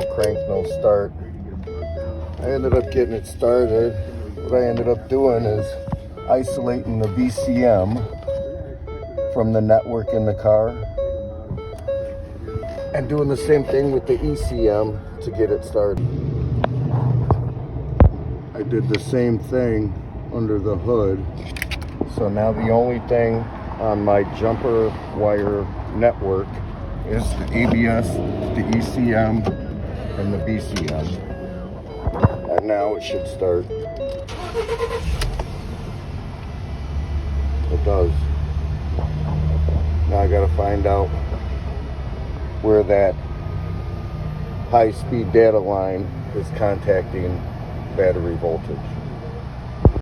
no crank, no start. I ended up getting it started. What I ended up doing is isolating the VCM from the network in the car and doing the same thing with the ECM to get it started. I did the same thing under the hood. So now the only thing on my jumper wire network is the ABS, the ECM, and the BCM. And now it should start. It does. Now I gotta find out where that high-speed data line is contacting battery voltage.